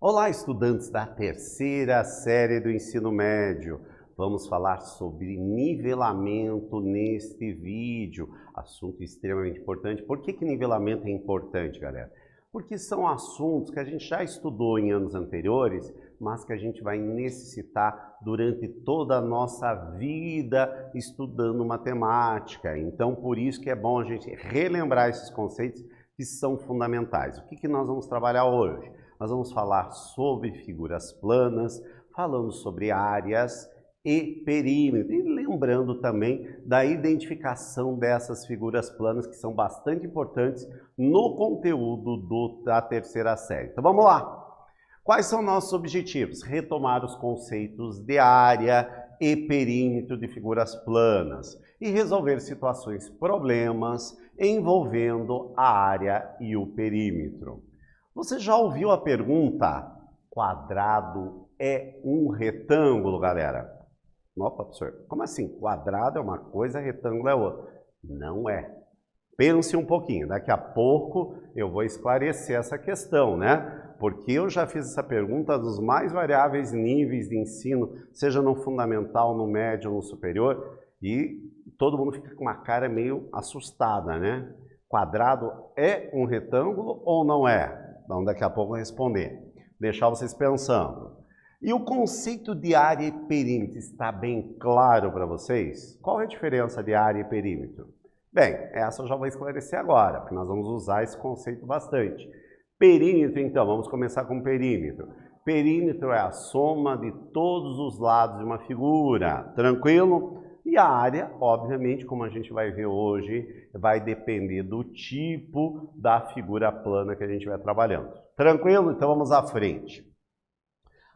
Olá, estudantes da terceira série do ensino médio. Vamos falar sobre nivelamento neste vídeo. Assunto extremamente importante. Por que nivelamento é importante, galera? Porque são assuntos que a gente já estudou em anos anteriores, mas que a gente vai necessitar durante toda a nossa vida estudando matemática. Então, por isso que é bom a gente relembrar esses conceitos que são fundamentais. O que nós vamos trabalhar hoje? Nós vamos falar sobre figuras planas, falando sobre áreas e perímetro. E lembrando também da identificação dessas figuras planas, que são bastante importantes no conteúdo da terceira série. Então vamos lá! Quais são nossos objetivos? Retomar os conceitos de área e perímetro de figuras planas e resolver situações, problemas envolvendo a área e o perímetro. Você já ouviu a pergunta: quadrado é um retângulo, galera? Opa, professor, como assim? Quadrado é uma coisa, retângulo é outra. Não é. Pense um pouquinho, daqui a pouco eu vou esclarecer essa questão, né? Porque eu já fiz essa pergunta dos mais variáveis níveis de ensino, seja no fundamental, no médio ou no superior, e todo mundo fica com uma cara meio assustada, né? Quadrado é um retângulo ou não é? Então daqui a pouco eu vou responder. Deixar vocês pensando. E o conceito de área e perímetro está bem claro para vocês? Qual é a diferença de área e perímetro? Bem, essa eu já vou esclarecer agora, porque nós vamos usar esse conceito bastante. Perímetro, então, vamos começar com perímetro. Perímetro é a soma de todos os lados de uma figura, tranquilo? E a área, obviamente, como a gente vai ver hoje, vai depender do tipo da figura plana que a gente vai trabalhando. Tranquilo? Então vamos à frente.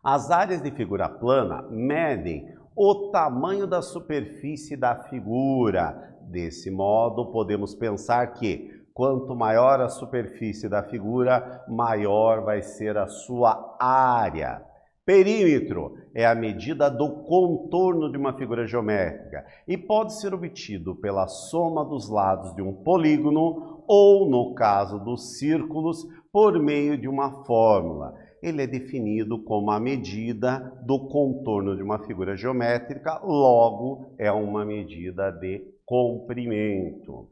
As áreas de figura plana medem o tamanho da superfície da figura. Desse modo, podemos pensar que quanto maior a superfície da figura, maior vai ser a sua área. Perímetro é a medida do contorno de uma figura geométrica e pode ser obtido pela soma dos lados de um polígono ou, no caso dos círculos, por meio de uma fórmula. Ele é definido como a medida do contorno de uma figura geométrica, logo é uma medida de comprimento.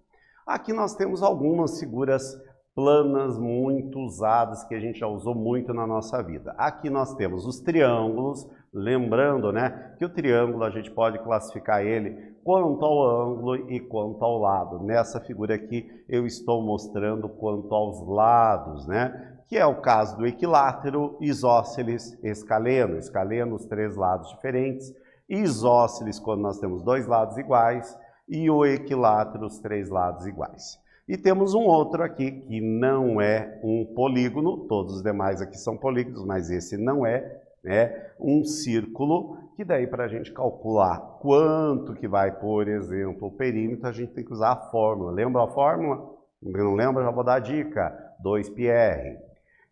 Aqui nós temos algumas figuras planas muito usadas, que a gente já usou muito na nossa vida. Aqui nós temos os triângulos, lembrando, né, que o triângulo a gente pode classificar ele quanto ao ângulo e quanto ao lado. Nessa figura aqui eu estou mostrando quanto aos lados, né, que é o caso do equilátero, isósceles, escaleno. Escaleno, os três lados diferentes, isósceles quando nós temos dois lados iguais e o equilátero, os três lados iguais. E temos um outro aqui que não é um polígono, todos os demais aqui são polígonos, mas esse não é, né? Um círculo, que daí para a gente calcular quanto que vai, por exemplo, o perímetro, a gente tem que usar a fórmula. Lembra a fórmula? Não lembra? Já vou dar a dica, 2πr.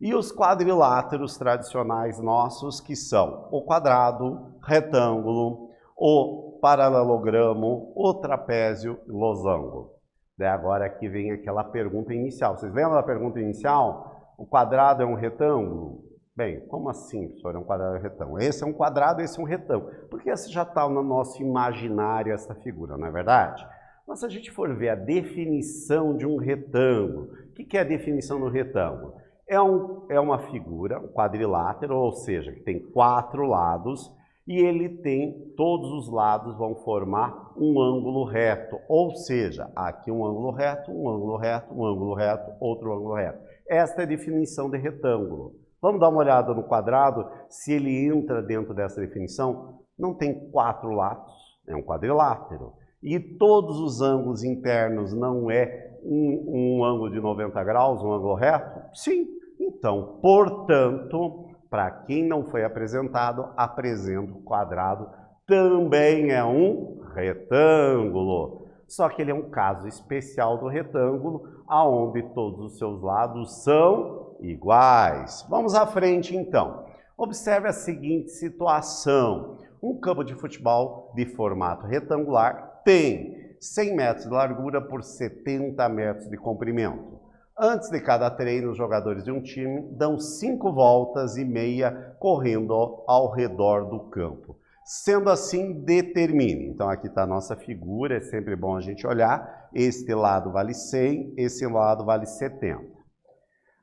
E os quadriláteros tradicionais nossos, que são o quadrado, retângulo, o paralelogramo, o trapézio e losango. Daí agora aqui vem aquela pergunta inicial. Vocês lembram da pergunta inicial? O quadrado é um retângulo? Bem, como assim, professor, é um quadrado e um retângulo? Esse é um quadrado, esse é um retângulo. Porque esse já está no nosso imaginário, essa figura, não é verdade? Mas se a gente for ver a definição de um retângulo, o que é a definição do retângulo? É uma figura, um quadrilátero, ou seja, que tem 4 lados, e ele tem, todos os lados vão formar um ângulo reto, ou seja, aqui um ângulo reto, um ângulo reto, um ângulo reto, outro ângulo reto. Esta é a definição de retângulo. Vamos dar uma olhada no quadrado, se ele entra dentro dessa definição. Não tem 4 lados, é um quadrilátero. E todos os ângulos internos não é um ângulo de 90 graus, um ângulo reto? Sim. Então, portanto, para quem não foi apresentado, apresento o quadrado, também é um retângulo. Só que ele é um caso especial do retângulo, onde todos os seus lados são iguais. Vamos à frente, então. Observe a seguinte situação. Um campo de futebol de formato retangular tem 100 metros de largura por 70 metros de comprimento. Antes de cada treino, os jogadores de um time dão 5 voltas e meia correndo ao redor do campo. Sendo assim, determine. Então aqui está a nossa figura, é sempre bom a gente olhar. Este lado vale 100, esse lado vale 70.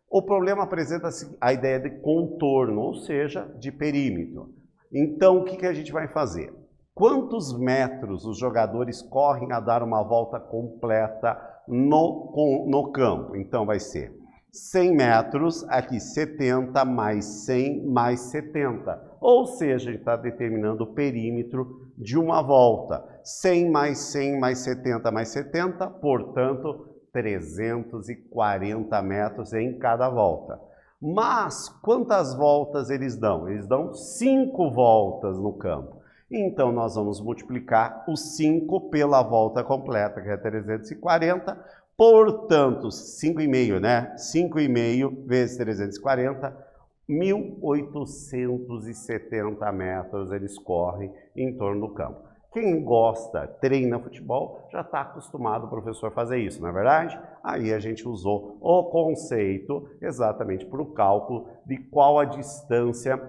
O problema apresenta-se a ideia de contorno, ou seja, de perímetro. Então o que a gente vai fazer? Quantos metros os jogadores correm a dar uma volta completa no campo? Então vai ser 100 metros, aqui 70 mais 100 mais 70. Ou seja, a gente está determinando o perímetro de uma volta. 100 mais 100 mais 70 mais 70, portanto, 340 metros em cada volta. Mas quantas voltas eles dão? Eles dão 5 voltas no campo. Então, nós vamos multiplicar o 5 pela volta completa, que é 340. Portanto, 5,5, né? 5,5 vezes 340, 1.870 metros eles correm em torno do campo. Quem gosta, treina futebol, já está acostumado o professor fazer isso, não é verdade? Aí a gente usou o conceito exatamente para o cálculo de qual a distância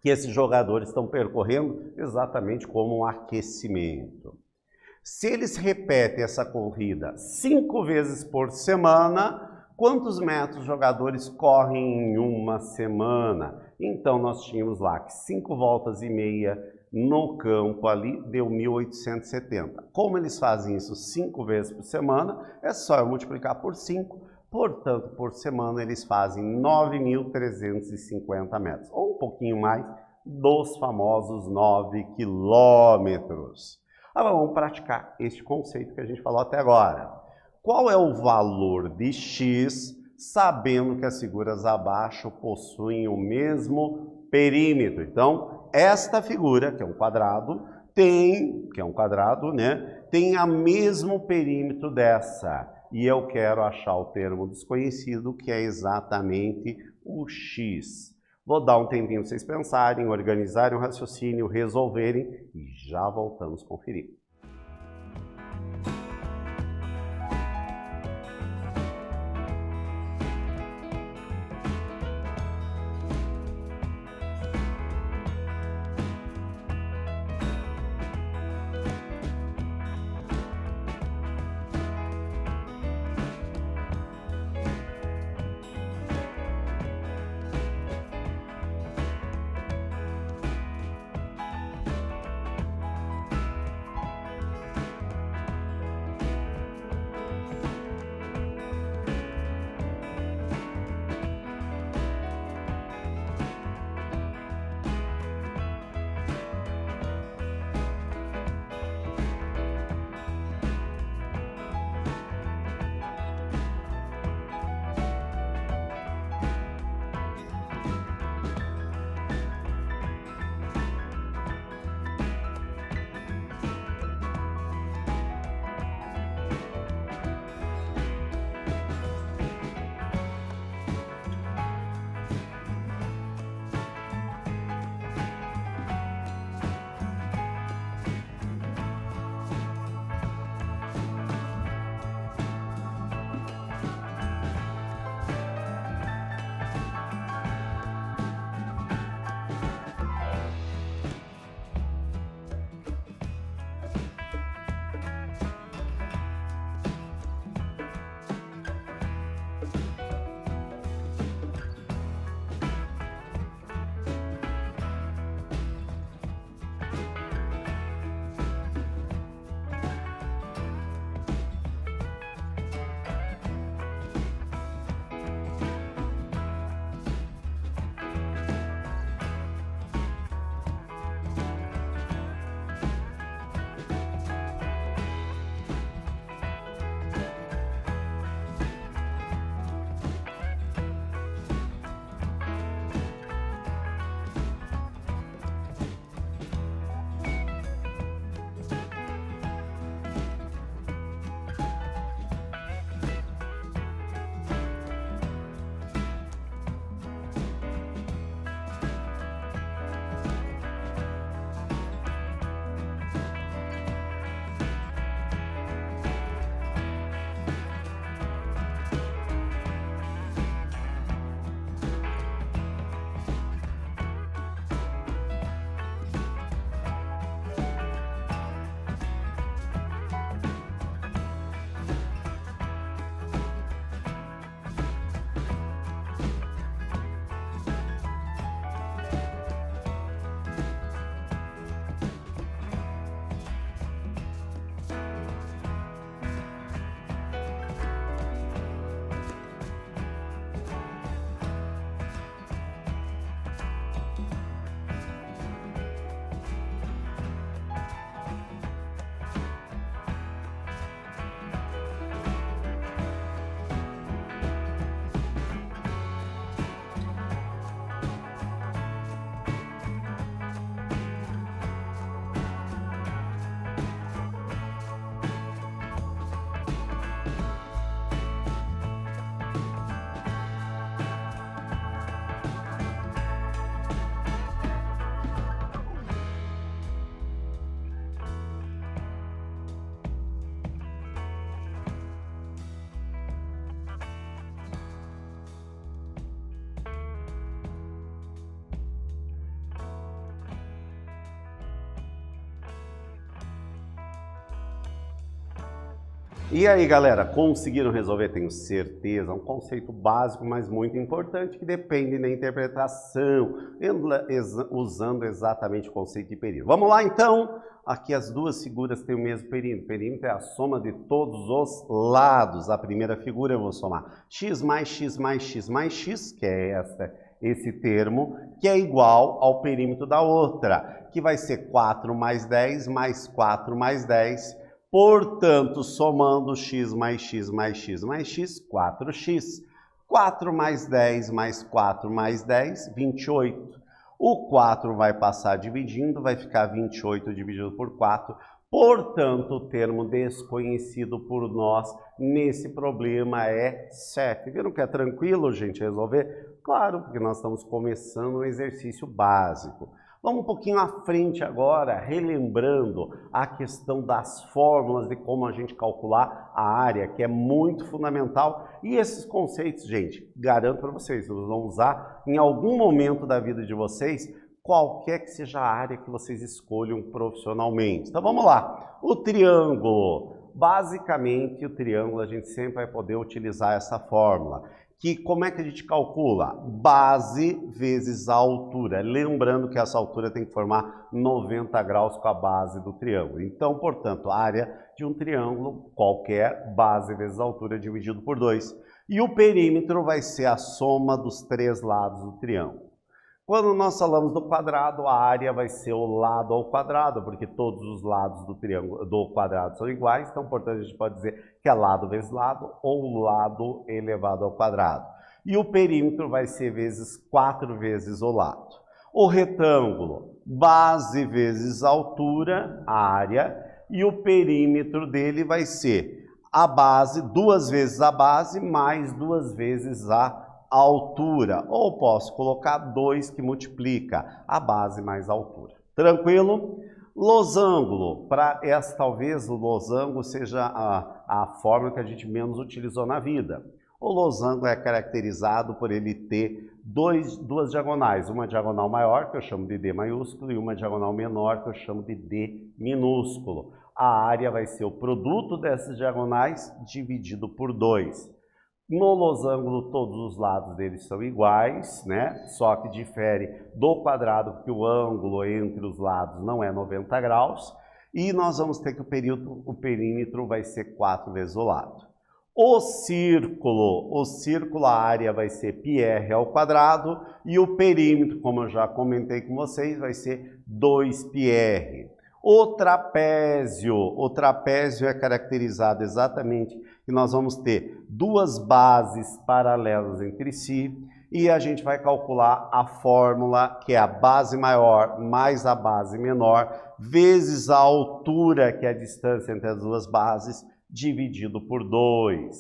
que esses jogadores estão percorrendo, exatamente como um aquecimento. Se eles repetem essa corrida 5 vezes por semana, quantos metros os jogadores correm em uma semana? Então nós tínhamos lá que 5 voltas e meia no campo ali deu 1.870. Como eles fazem isso 5 vezes por semana, é só eu multiplicar por 5. Portanto, por semana eles fazem 9.350 metros, ou um pouquinho mais, dos famosos 9 quilômetros. Agora vamos praticar este conceito que a gente falou até agora. Qual é o valor de x, sabendo que as figuras abaixo possuem o mesmo perímetro? Então, esta figura, que é um quadrado, tem o mesmo perímetro dessa. E eu quero achar o termo desconhecido, que é exatamente o x. Vou dar um tempinho para vocês pensarem, organizarem o raciocínio, resolverem e já voltamos a conferir. E aí, galera, conseguiram resolver? Tenho certeza. É um conceito básico, mas muito importante, que depende da interpretação, usando exatamente o conceito de perímetro. Vamos lá, então? Aqui as duas figuras têm o mesmo perímetro. Perímetro é a soma de todos os lados. A primeira figura eu vou somar x mais x mais x mais x, que é esse termo, que é igual ao perímetro da outra, que vai ser 4 mais 10 mais 4 mais 10. Portanto, somando x mais x mais x mais x, 4x. 4 mais 10 mais 4 mais 10, 28. O 4 vai passar dividindo, vai ficar 28 dividido por 4. Portanto, o termo desconhecido por nós nesse problema é 7. Viram que é tranquilo, gente, resolver? Claro, porque nós estamos começando um exercício básico. Vamos um pouquinho à frente agora, relembrando a questão das fórmulas de como a gente calcular a área, que é muito fundamental. E esses conceitos, gente, garanto para vocês, vocês vão usar em algum momento da vida de vocês, qualquer que seja a área que vocês escolham profissionalmente. Então vamos lá, o triângulo. Basicamente, o triângulo a gente sempre vai poder utilizar essa fórmula. Que como é que a gente calcula? Base vezes a altura. Lembrando que essa altura tem que formar 90 graus com a base do triângulo. Então, portanto, a área de um triângulo qualquer, base vezes a altura dividido por 2. E o perímetro vai ser a soma dos 3 lados do triângulo. Quando nós falamos do quadrado, a área vai ser o lado ao quadrado, porque todos os lados do triângulo, do quadrado são iguais, então, portanto, a gente pode dizer que é lado vezes lado ou lado elevado ao quadrado. E o perímetro vai ser vezes 4 vezes o lado. O retângulo, base vezes altura, a área, e o perímetro dele vai ser a base, 2 vezes a base, mais 2 vezes a altura, ou posso colocar 2 que multiplica a base mais a altura. Tranquilo? Losango, para essa talvez o losango seja a forma que a gente menos utilizou na vida. O losango é caracterizado por ele ter duas diagonais, uma diagonal maior, que eu chamo de D maiúsculo, e uma diagonal menor, que eu chamo de D minúsculo. A área vai ser o produto dessas diagonais dividido por 2. No losango, todos os lados deles são iguais, né? Só que difere do quadrado, porque o ângulo entre os lados não é 90 graus. E nós vamos ter que o perímetro vai ser 4 vezes o lado. O círculo, a área vai ser πr ao quadrado e o perímetro, como eu já comentei com vocês, vai ser 2πr. O trapézio é caracterizado exatamente que nós vamos ter 2 bases paralelas entre si e a gente vai calcular a fórmula que é a base maior mais a base menor vezes a altura, que é a distância entre as duas bases, dividido por 2.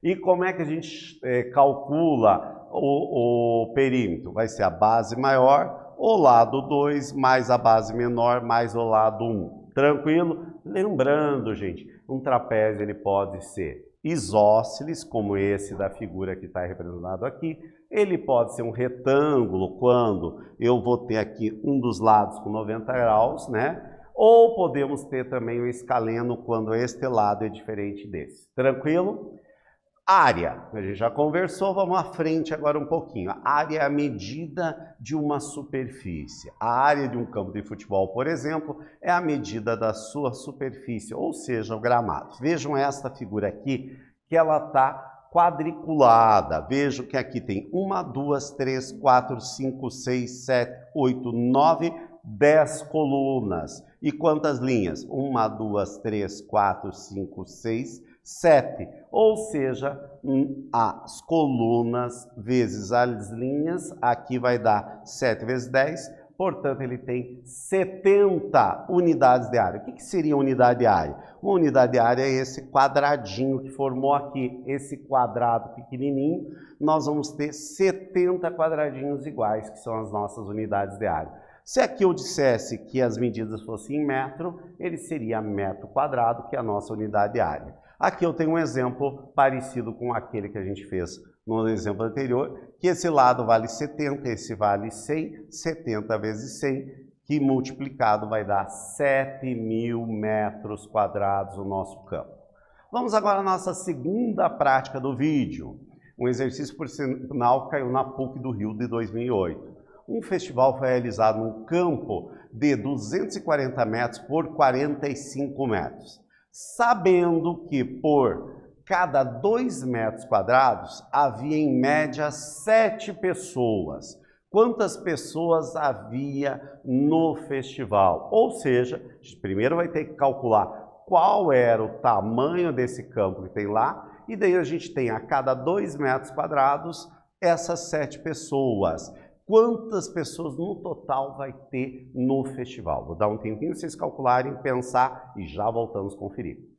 E como é que a gente calcula o perímetro? Vai ser a base maior, o lado 2 mais a base menor mais o lado 1. Tranquilo? Lembrando, gente, um trapézio ele pode ser isósceles, como esse da figura que está representado aqui. Ele pode ser um retângulo, quando eu vou ter aqui um dos lados com 90 graus, né? Ou podemos ter também o escaleno, quando este lado é diferente desse. Tranquilo? Área, a gente já conversou, vamos à frente agora um pouquinho. A área é a medida de uma superfície. A área de um campo de futebol, por exemplo, é a medida da sua superfície, ou seja, o gramado. Vejam esta figura aqui, que ela está quadriculada. Vejam que aqui tem 1, 2, 3, 4, 5, 6, 7, 8, 9, 10 colunas. E quantas linhas? 1, 2, 3, 4, 5, 6, 7, ou seja, as colunas vezes as linhas, aqui vai dar 7 vezes 10, portanto ele tem 70 unidades de área. O que seria unidade de área? Uma unidade de área é esse quadradinho que formou aqui, esse quadrado pequenininho, nós vamos ter 70 quadradinhos iguais, que são as nossas unidades de área. Se aqui eu dissesse que as medidas fossem em metro, ele seria metro quadrado, que é a nossa unidade de área. Aqui eu tenho um exemplo parecido com aquele que a gente fez no exemplo anterior, que esse lado vale 70, esse vale 100, 70 vezes 100, que multiplicado vai dar 7.000 metros quadrados o nosso campo. Vamos agora à nossa segunda prática do vídeo. Um exercício por sinal que caiu na PUC do Rio de 2008. Um festival foi realizado num campo de 240 metros por 45 metros. Sabendo que por cada 2 metros quadrados havia em média 7 pessoas. Quantas pessoas havia no festival? Ou seja, a gente primeiro vai ter que calcular qual era o tamanho desse campo que tem lá, e daí a gente tem a cada 2 metros quadrados essas 7 pessoas. Quantas pessoas no total vai ter no festival? Vou dar um tempinho para vocês calcularem, pensar e já voltamos a conferir.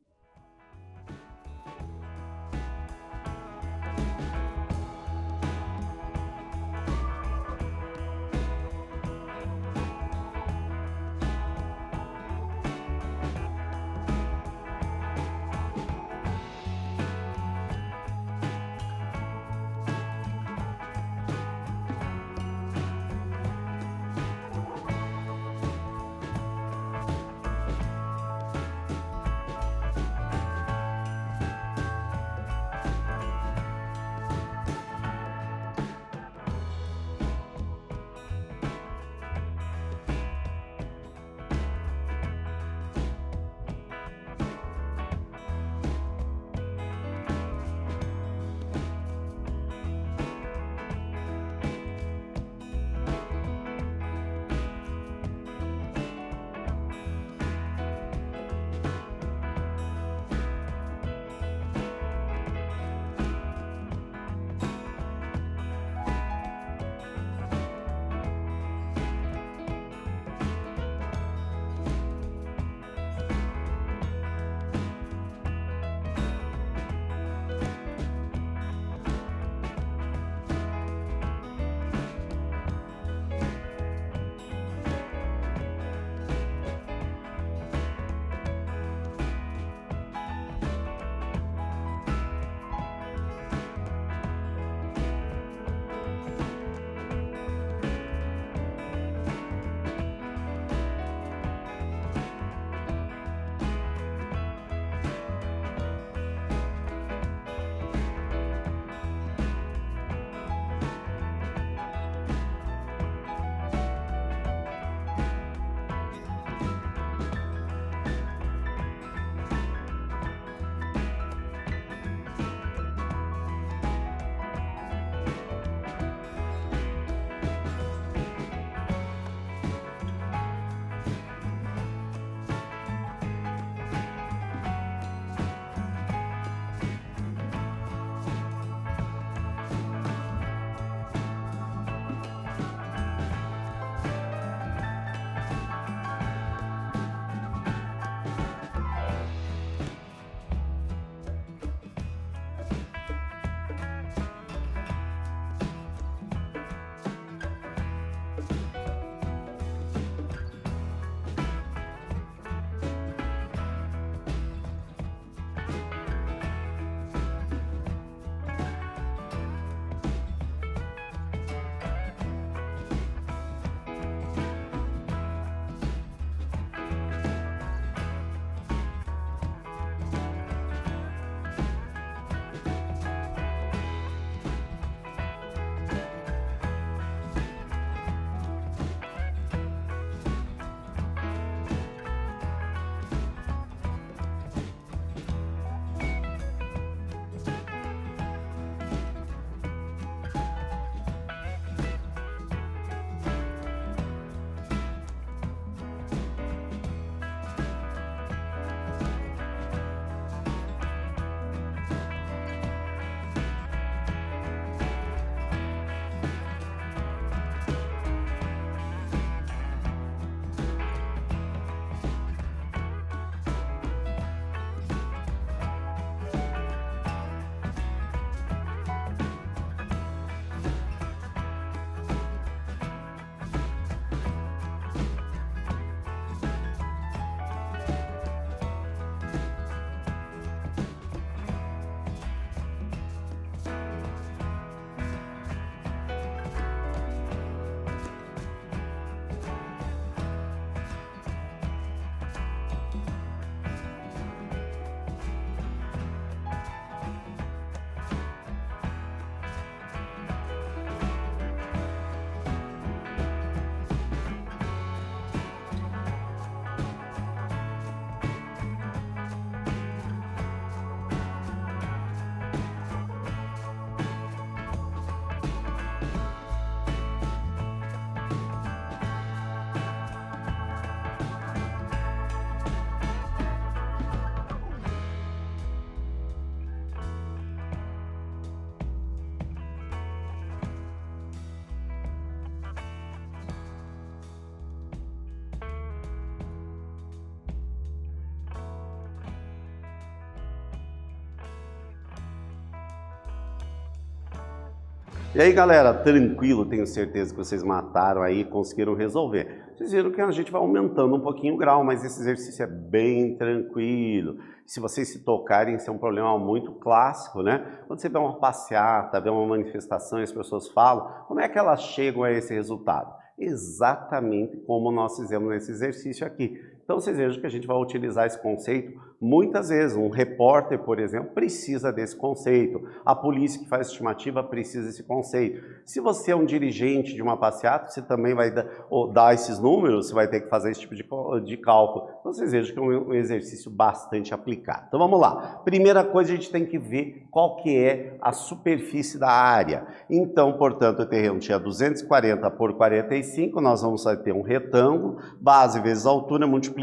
E aí, galera, tranquilo? Tenho certeza que vocês mataram aí e conseguiram resolver. Vocês viram que a gente vai aumentando um pouquinho o grau, mas esse exercício é bem tranquilo. Se vocês se tocarem, esse é um problema muito clássico, né? Quando você vê uma passeata, vê uma manifestação e as pessoas falam, como é que elas chegam a esse resultado? Exatamente como nós fizemos nesse exercício aqui. Então vocês vejam que a gente vai utilizar esse conceito muitas vezes. Um repórter, por exemplo, precisa desse conceito. A polícia que faz estimativa precisa desse conceito. Se você é um dirigente de uma passeata, você também vai dar esses números, você vai ter que fazer esse tipo de cálculo. Então vocês vejam que é um exercício bastante aplicado. Então vamos lá. Primeira coisa, a gente tem que ver qual que é a superfície da área. Então, portanto, o terreno tinha 240 por 45, nós vamos ter um retângulo, base vezes altura, multiplicando,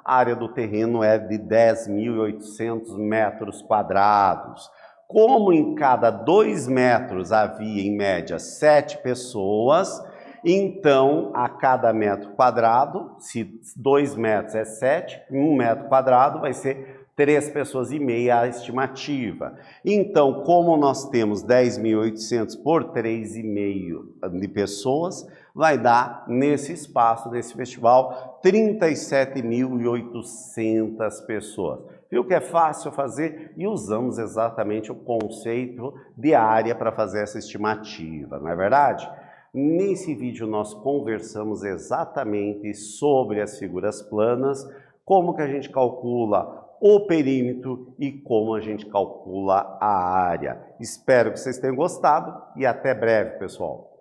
a área do terreno é de 10.800 metros quadrados. Como em cada 2 metros havia, em média, 7 pessoas, então, a cada metro quadrado, se 2 metros é 7, 1 metro quadrado vai ser 3,5 pessoas a estimativa. Então, como nós temos 10.800 por 3,5 de pessoas, vai dar, nesse espaço, nesse festival, 37.800 pessoas. Viu que é fácil fazer? E usamos exatamente o conceito de área para fazer essa estimativa, não é verdade? Nesse vídeo nós conversamos exatamente sobre as figuras planas, como que a gente calcula o perímetro e como a gente calcula a área. Espero que vocês tenham gostado e até breve, pessoal.